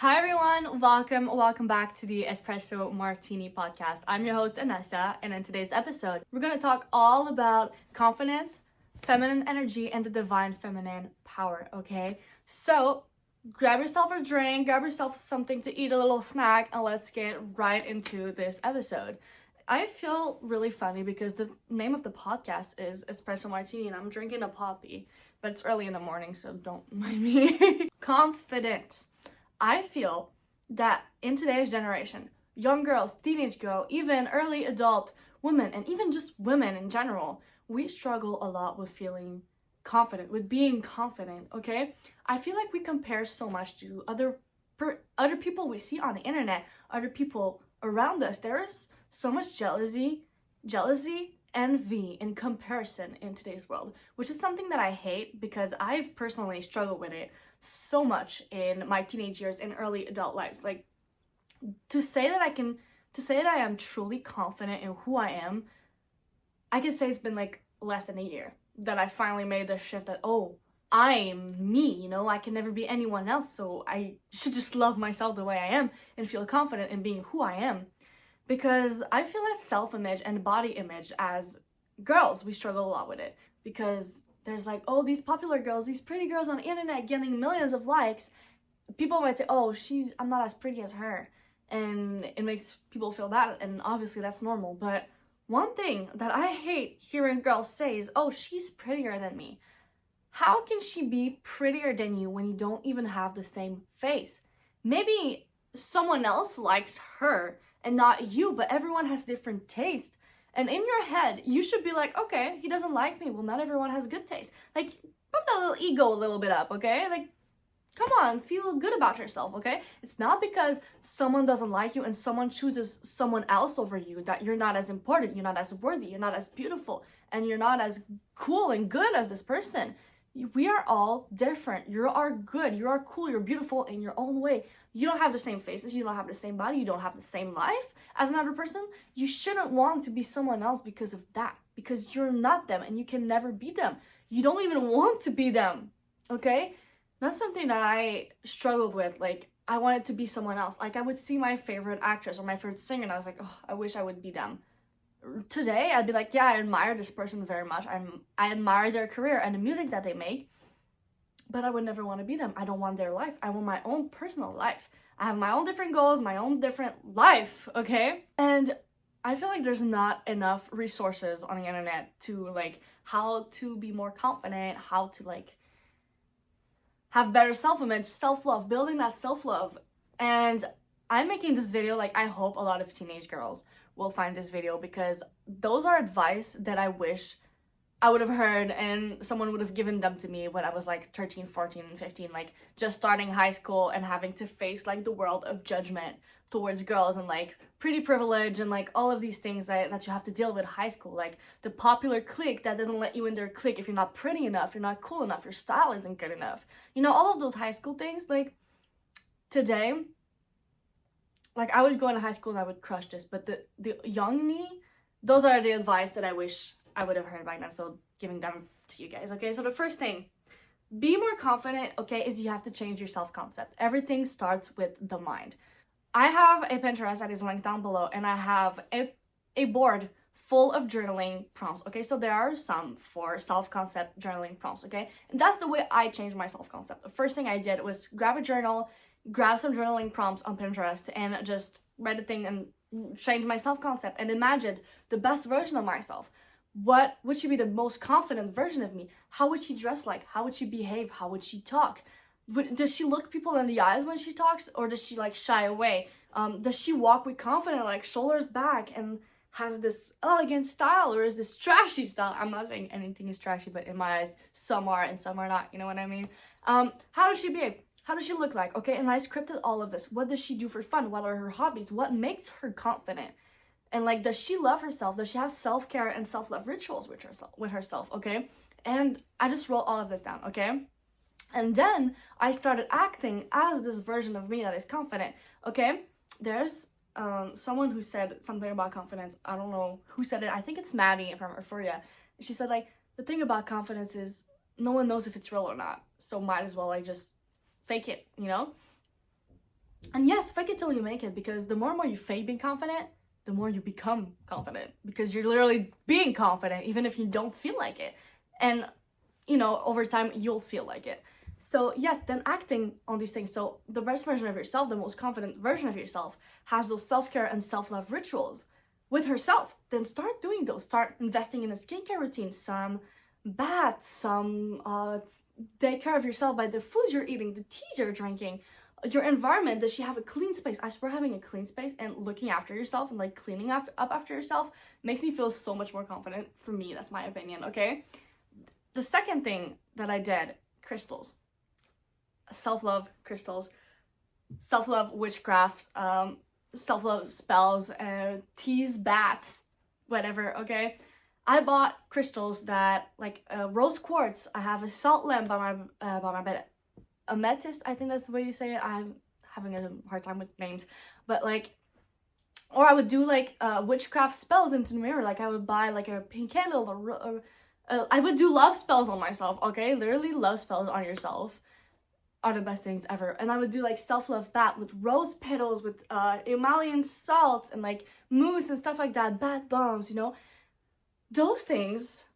Hi everyone, welcome back to the Espresso Martini podcast. I'm your host Anessa, and in today's episode, we're gonna talk all about confidence, feminine energy, and the divine feminine power, okay? So, grab yourself a drink, grab yourself something to eat, a little snack, and let's get right into this episode. I feel really funny because the name of the podcast is Espresso Martini, and I'm drinking a poppy, but it's early in the morning, so don't mind me. Confidence. I feel that in today's generation, young girls, teenage girl, even early adult women, and even just women in general, we struggle a lot with feeling confident, with being confident, okay? I feel like we compare so much to other people we see on the internet, other people around us. There's so much jealousy, envy, and comparison in today's world, which is something that I hate because I've personally struggled with it so much in my teenage years and early adult lives. Like, to say that I am truly confident in who I am, I can say it's been like less than a year that I finally made the shift that, oh, I'm me, I can never be anyone else, so I should just love myself the way I am and feel confident in being who I am. Because I feel that self-image and body image, as girls, we struggle a lot with it. Because there's like, oh, these popular girls, these pretty girls on the internet getting millions of likes. People might say, oh, I'm not as pretty as her. And it makes people feel bad, and obviously that's normal. But one thing that I hate hearing girls say is, oh, she's prettier than me. How can she be prettier than you when you don't even have the same face? Maybe someone else likes her and not you, but everyone has different taste. And in your head, you should be like, okay, he doesn't like me. Well, not everyone has good taste. Like, pump that little ego a little bit up, okay? Like, come on, feel good about yourself, okay? It's not because someone doesn't like you and someone chooses someone else over you that you're not as important, you're not as worthy, you're not as beautiful, and you're not as cool and good as this person. We are all different. You are good, you are cool, you're beautiful in your own way. You don't have the same faces, you don't have the same body, you don't have the same life as another person. You shouldn't want to be someone else because of that, because you're not them and you can never be them. You don't even want to be them, okay? That's something that I struggled with. Like, I wanted to be someone else. Like, I would see my favorite actress or my favorite singer and I was like, oh, I wish I would be them. Today, I'd be like, yeah, I admire this person very much. I admire their career and the music that they make, but I would never want to be them. I don't want their life. I want my own personal life. I have my own different goals, my own different life, okay? And I feel like there's not enough resources on the internet to, like, how to be more confident, how to, like, have better self-image, self-love, building that self-love. And I'm making this video, like, I hope a lot of teenage girls will find this video, because those are advice that I wish I would have heard and someone would have given them to me when I was like 13, 14, and 15, like just starting high school and having to face like the world of judgment towards girls and like pretty privilege and like all of these things that you have to deal with high school, like the popular clique that doesn't let you in their clique if you're not pretty enough, you're not cool enough, your style isn't good enough. All of those high school things. Like, today, like, I would go into high school and I would crush this, but the young me, those are the advice that I wish I would have heard back then, so giving them to you guys, okay? So the first thing, be more confident, okay, is you have to change your self-concept. Everything starts with the mind. I have a Pinterest that is linked down below, and I have a board full of journaling prompts, okay? So there are some for self-concept journaling prompts, okay? And that's the way I changed my self-concept. The first thing I did was grab a journal, grab some journaling prompts on Pinterest, and just read the thing and change my self-concept and imagined the best version of myself. What would she be, the most confident version of me? How would she dress like? How would she behave? How would she talk? Does she look people in the eyes when she talks, or does she like shy away? Does she walk with confidence, like shoulders back, and has this elegant style, or is this trashy style? I'm not saying anything is trashy, but in my eyes, some are and some are not. You know what I mean? How does she behave? How does she look like? Okay, and I scripted all of this. What does she do for fun? What are her hobbies? What makes her confident? And like, does she love herself? Does she have self-care and self-love rituals with herself? Okay, and I just wrote all of this down. Okay, and then I started acting as this version of me that is confident. Okay, there's someone who said something about confidence. I don't know who said it. I think it's Maddie from Euphoria. She said, like, the thing about confidence is no one knows if it's real or not, so might as well like just fake it, And yes, fake it till you make it, because the more and more you fake being confident, the more you become confident, because you're literally being confident even if you don't feel like it. And you know, over time you'll feel like it. So yes, then acting on these things. So the best version of yourself, the most confident version of yourself, has those self-care and self-love rituals with herself. Then start doing those. Start investing in a skincare routine, some baths, some take care of yourself by the foods you're eating, the teas you're drinking, your environment. Does she have a clean space? I swear, having a clean space and looking after yourself and like cleaning up after yourself makes me feel so much more confident. For me, that's my opinion. Okay, the second thing that I did, crystals, self-love crystals, self-love witchcraft, self-love spells, teas, baths, whatever. Okay, I bought crystals that, like, rose quartz. I have a salt lamp by my bed. Amethyst, I think that's the way you say it. I'm having a hard time with names, but like, or I would do like witchcraft spells into the mirror. Like I would buy like a pink candle, or I would do love spells on myself. Okay, literally love spells on yourself are the best things ever. And I would do like self-love bath with rose petals, with Himalayan salts and like mousse and stuff like that, bath bombs, you know. Those things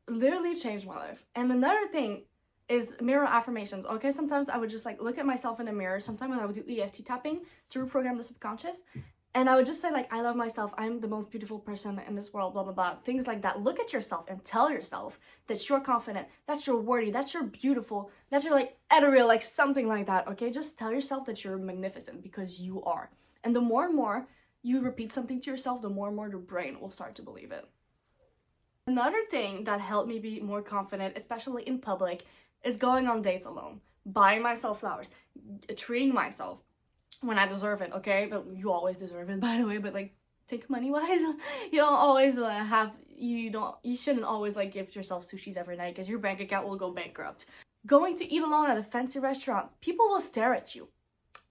literally changed my life. And another thing is mirror affirmations. Okay, sometimes I would just like look at myself in the mirror. Sometimes I would do EFT tapping to reprogram the subconscious, and I would just say like, I love myself, I'm the most beautiful person in this world, blah blah blah, things like that. Look at yourself and tell yourself that you're confident, that you're worthy, that you're beautiful, that you're like ethereal, like something like that. Okay, just tell yourself that you're magnificent, because you are. And the more and more you repeat something to yourself, the more and more your brain will start to believe it. Another thing that helped me be more confident, especially in public, is going on dates alone, buying myself flowers, treating myself when I deserve it. Okay, but you always deserve it, by the way, but like, take money wise, you don't always you shouldn't always like give yourself sushis every night, because your bank account will go bankrupt. Going to eat alone at a fancy restaurant, people will stare at you,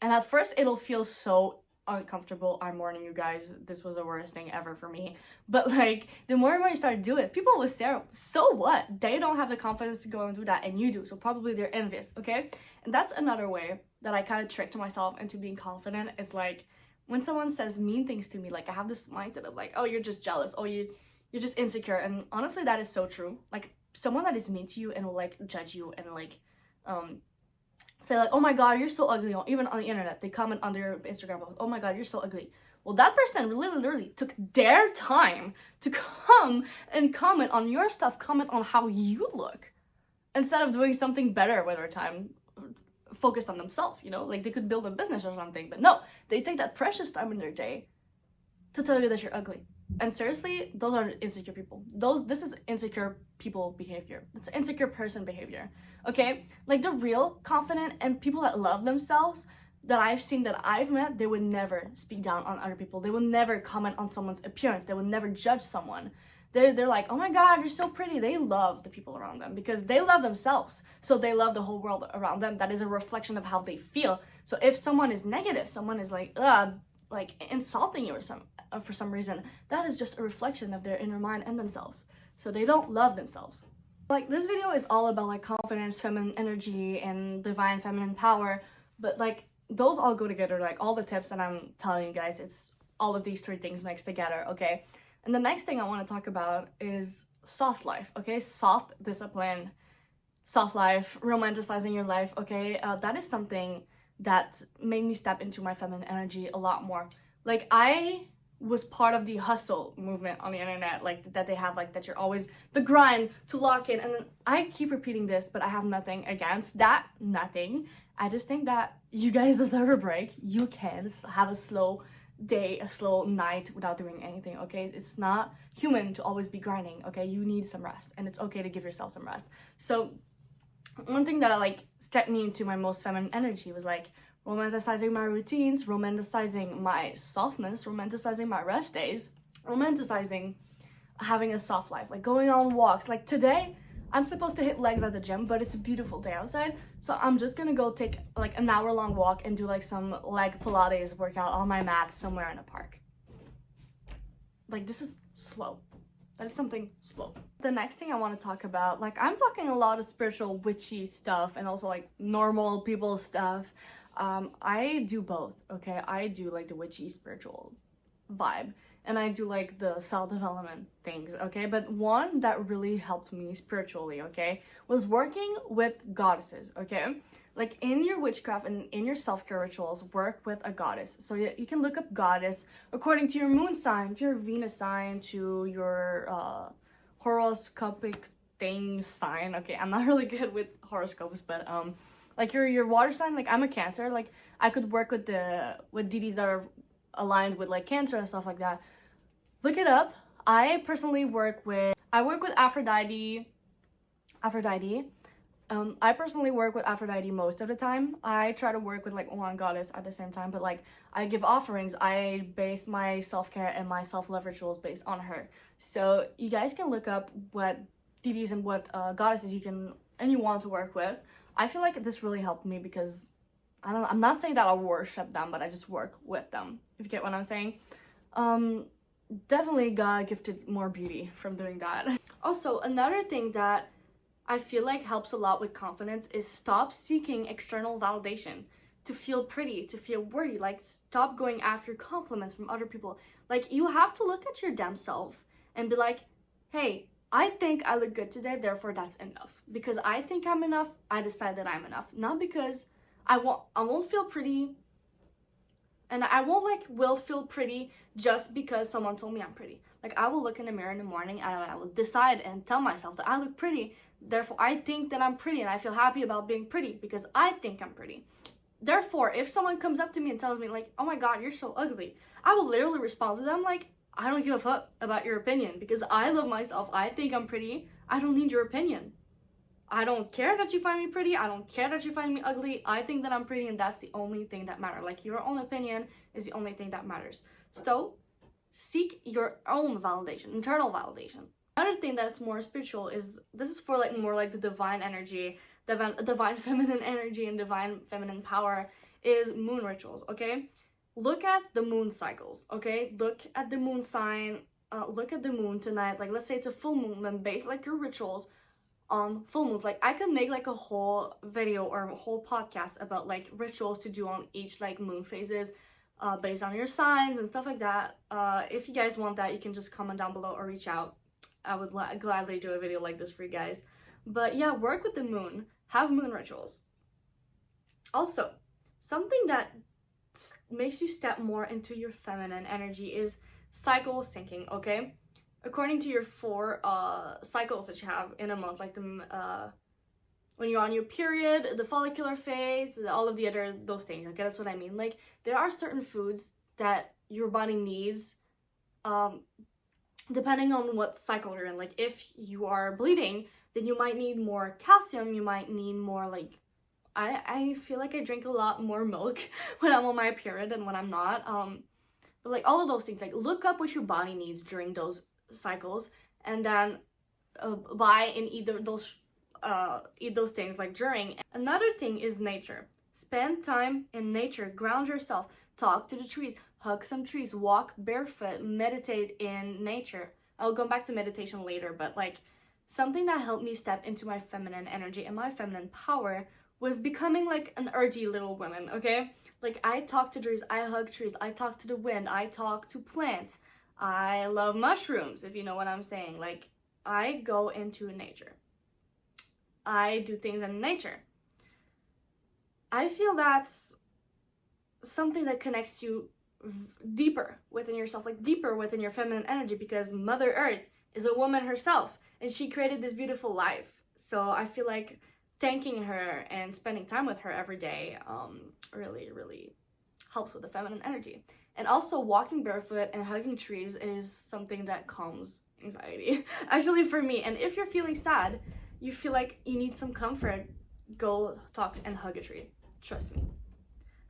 and at first it'll feel so uncomfortable. I'm warning you guys, this was the worst thing ever for me. But like, the more and more you start to do it, people will stare. So what? They don't have the confidence to go and do that, and you do, so probably they're envious. Okay, and that's another way that I kind of tricked myself into being confident. Is like, when someone says mean things to me, like I have this mindset of like, oh, you're just jealous, oh, you're just insecure. And honestly, that is so true. Like, someone that is mean to you and will like judge you and like say like, oh my god, you're so ugly. Even on the internet, they comment under your Instagram post, oh my god, you're so ugly. Well, that person literally took their time to come and comment on your stuff, comment on how you look, instead of doing something better with their time, focused on themselves, you know? Like, they could build a business or something, but no, they take that precious time in their day to tell you that you're ugly. And seriously, those are insecure people. This is insecure people behavior. It's insecure person behavior. Okay? Like, the real confident and people that love themselves that I've seen, that I've met, they would never speak down on other people. They will never comment on someone's appearance. They will never judge someone. They're like, oh my god, you're so pretty. They love the people around them because they love themselves. So they love the whole world around them. That is a reflection of how they feel. So if someone is negative, someone is like insulting you or for some reason, that is just a reflection of their inner mind and themselves. So they don't love themselves. Like, this video is all about like confidence, feminine energy, and divine feminine power, but like, those all go together. Like, all the tips that I'm telling you guys, it's all of these three things mixed together. Okay, and the next thing I want to talk about is soft life. Okay, soft discipline, soft life, romanticizing your life. Okay, that is something that made me step into my feminine energy a lot more. Like, I was part of the hustle movement on the internet, like that they have, like that you're always the grind to lock in, and then I keep repeating this, but I have nothing against that, nothing. I just think that you guys deserve a break. You can have a slow day, a slow night without doing anything. Okay, it's not human to always be grinding. Okay, you need some rest, and it's okay to give yourself some rest. So one thing that I like stepped me into my most feminine energy was like romanticizing my routines, romanticizing my softness, romanticizing my rest days, romanticizing having a soft life, like going on walks. Like, today I'm supposed to hit legs at the gym, but it's a beautiful day outside, so I'm just gonna go take like an hour-long walk and do like some leg Pilates workout on my mat somewhere in a park. Like, this is slow. That is something slow. The next thing I want to talk about, like, I'm talking a lot of spiritual witchy stuff and also like normal people stuff. I do both, okay? I do like the witchy spiritual vibe, and I do like the self-development things, okay? But one that really helped me spiritually, okay, was working with goddesses, okay? Like in your witchcraft and in your self-care rituals, work with a goddess. So you can look up goddess according to your moon sign, to your Venus sign, to your horoscopic thing sign. Okay, I'm not really good with horoscopes, but like your water sign, like I'm a Cancer, like I could work with deities that are aligned with like Cancer and stuff like that. Look it up. I personally work with Aphrodite. I personally work with Aphrodite most of the time. I try to work with like one goddess at the same time, but like I give offerings. I base my self-care and my self-love rituals based on her. So you guys can look up what deities and what goddesses you want to work with. I feel like this really helped me because I'm not saying that I worship them, but I just work with them. If you get what I'm saying. Definitely God gifted more beauty from doing that. Also, another thing that I feel like helps a lot with confidence is stop seeking external validation to feel pretty, to feel worthy. Like, stop going after compliments from other people. Like, you have to look at your damn self and be like, hey, I think I look good today, therefore that's enough. Because I think I'm enough, I decide that I'm enough. Not because I won't feel pretty, and I won't will feel pretty just because someone told me I'm pretty. Like, I will look in the mirror in the morning and I will decide and tell myself that I look pretty. Therefore, I think that I'm pretty and I feel happy about being pretty because I think I'm pretty. Therefore, if someone comes up to me and tells me like, oh my God, you're so ugly, I will literally respond to them like, I don't give a fuck about your opinion because I love myself. I think I'm pretty. I don't need your opinion. I don't care that you find me pretty. I don't care that you find me ugly. I think that I'm pretty and that's the only thing that matters. Like, your own opinion is the only thing that matters. So seek your own validation, internal validation. Another thing that's more spiritual is, this is for like more like the divine energy, divine feminine energy and divine feminine power, is moon rituals, okay? Look at the moon cycles, okay? Look at the moon sign, look at the moon tonight. Like, let's say it's a full moon, then base like your rituals on full moons. Like, I could make like a whole video or a whole podcast about like rituals to do on each like moon phases, based on your signs and stuff like that. If you guys want that, you can just comment down below or reach out. I would gladly do a video like this for you guys. But yeah, work with the moon, have moon rituals. Also, something that makes you step more into your feminine energy is cycle syncing, okay? According to your 4 cycles that you have in a month, like when you're on your period, the follicular phase, all of those things, okay? That's what I mean. Like, there are certain foods that your body needs, depending on what cycle you're in. Like, if you are bleeding, then you might need more calcium, you might need more, like, I feel like I drink a lot more milk when I'm on my period than when I'm not. But like, all of those things, like, look up what your body needs during those cycles, and then buy and eat those things like during. Another thing is nature. Spend time in nature, ground yourself, talk to the trees, hug some trees, walk barefoot, meditate in nature. I'll go back to meditation later, but like, something that helped me step into my feminine energy and my feminine power was becoming like an earthy little woman, okay? Like, I talk to trees, I hug trees, I talk to the wind, I talk to plants. I love mushrooms, if you know what I'm saying. Like, I go into nature. I do things in nature. I feel that's something that connects you deeper within yourself, like deeper within your feminine energy, because Mother Earth is a woman herself and she created this beautiful life. So I feel like thanking her and spending time with her every day really, really helps with the feminine energy. And also, walking barefoot and hugging trees is something that calms anxiety, actually, for me. And if you're feeling sad, you feel like you need some comfort, go talk and hug a tree. Trust me.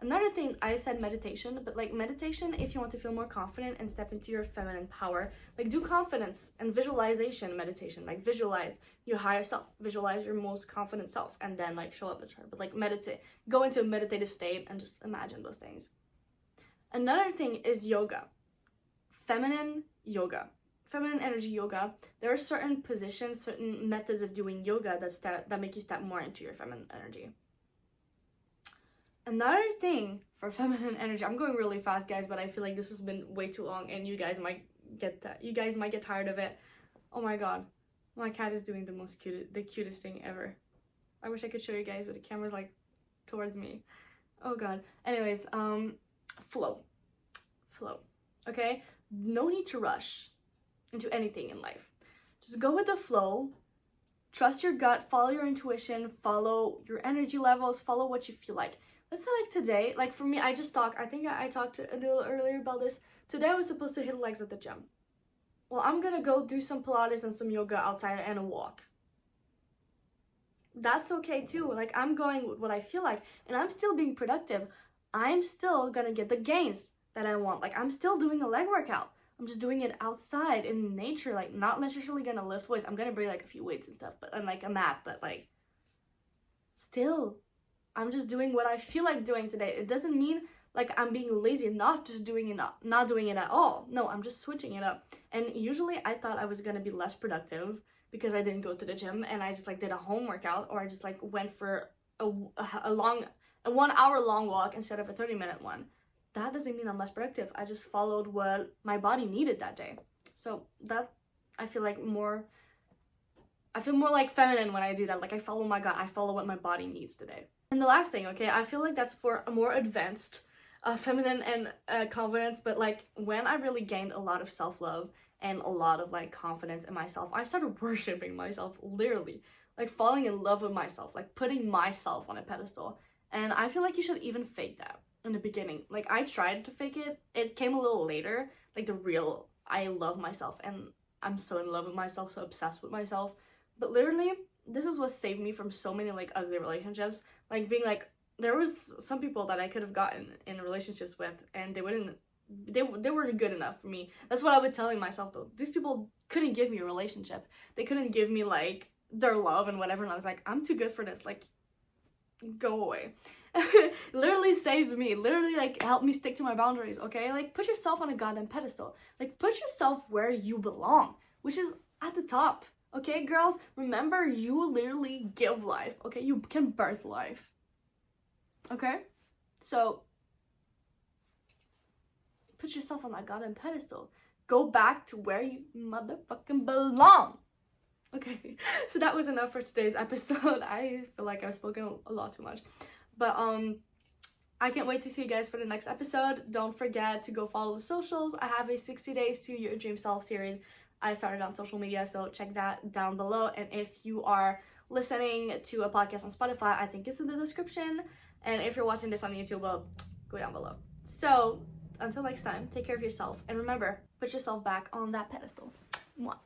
Another thing, I said meditation, but like, meditation, if you want to feel more confident and step into your feminine power, like, do confidence and visualization meditation. Like, visualize your higher self, visualize your most confident self, and then like show up as her. But like, meditate, go into a meditative state and just imagine those things. Another thing is yoga. Feminine yoga. Feminine energy yoga. There are certain positions, certain methods of doing yoga that make you step more into your feminine energy. Another thing for feminine energy, I'm going really fast, guys, but I feel like this has been way too long, and you guys might get tired of it. Oh my god, my cat is doing the cutest thing ever. I wish I could show you guys, but the camera's like towards me. Oh god. Anyways, flow. Okay, no need to rush into anything in life. Just go with the flow. Trust your gut, follow your intuition, follow your energy levels, follow what you feel like. Let's say like today, like for me, I think I talked a little earlier about this. Today I was supposed to hit legs at the gym. Well, I'm gonna go do some Pilates and some yoga outside and a walk. That's okay too. Like, I'm going with what I feel like, and I'm still being productive. I'm still gonna get the gains that I want. Like, I'm still doing a leg workout. I'm just doing it outside in nature, like not necessarily gonna lift weights. I'm gonna bring like a few weights and stuff, and like a mat, but like still, I'm just doing what I feel like doing today. It doesn't mean like I'm being lazy and not doing it at all. No, I'm just switching it up. And usually I thought I was gonna be less productive because I didn't go to the gym and I just like did a home workout, or I just like went for a 1 hour long walk instead of a 30-minute one. That doesn't mean I'm less productive. I just followed what my body needed that day. So that, I feel more like feminine when I do that. Like, I follow my gut. I follow what my body needs today. And the last thing, okay, I feel like that's for a more advanced feminine and confidence. But like, when I really gained a lot of self-love and a lot of like confidence in myself, I started worshiping myself, literally. Like, falling in love with myself, like putting myself on a pedestal. And I feel like you should even fake that in the beginning. Like, I tried to fake it. It came a little later, like the real I love myself and I'm so in love with myself, so obsessed with myself. But literally, this is what saved me from so many like ugly relationships. Like, being like, there was some people that I could have gotten in relationships with, and they weren't good enough for me. That's what I was telling myself though. These people couldn't give me a relationship. They couldn't give me like their love and whatever, and I was like, I'm too good for this. Like, go away. Literally saved me. Literally like helped me stick to my boundaries. Okay, like, put yourself on a goddamn pedestal. Like, put yourself where you belong, which is at the top. Okay, girls, remember, you literally give life. Okay, you can birth life. Okay, so put yourself on that goddamn pedestal. Go back to where you motherfucking belong. Okay, so that was enough for today's episode. I feel like I've spoken a lot too much, but I can't wait to see you guys for the next episode. Don't forget to go follow the socials. I have a 60 days to your dream self series I started on social media, so check that down below. And if you are listening to a podcast on Spotify, I think it's in the description. And if you're watching this on YouTube, well, go down below. So until next time, take care of yourself, and remember, put yourself back on that pedestal. Mwah.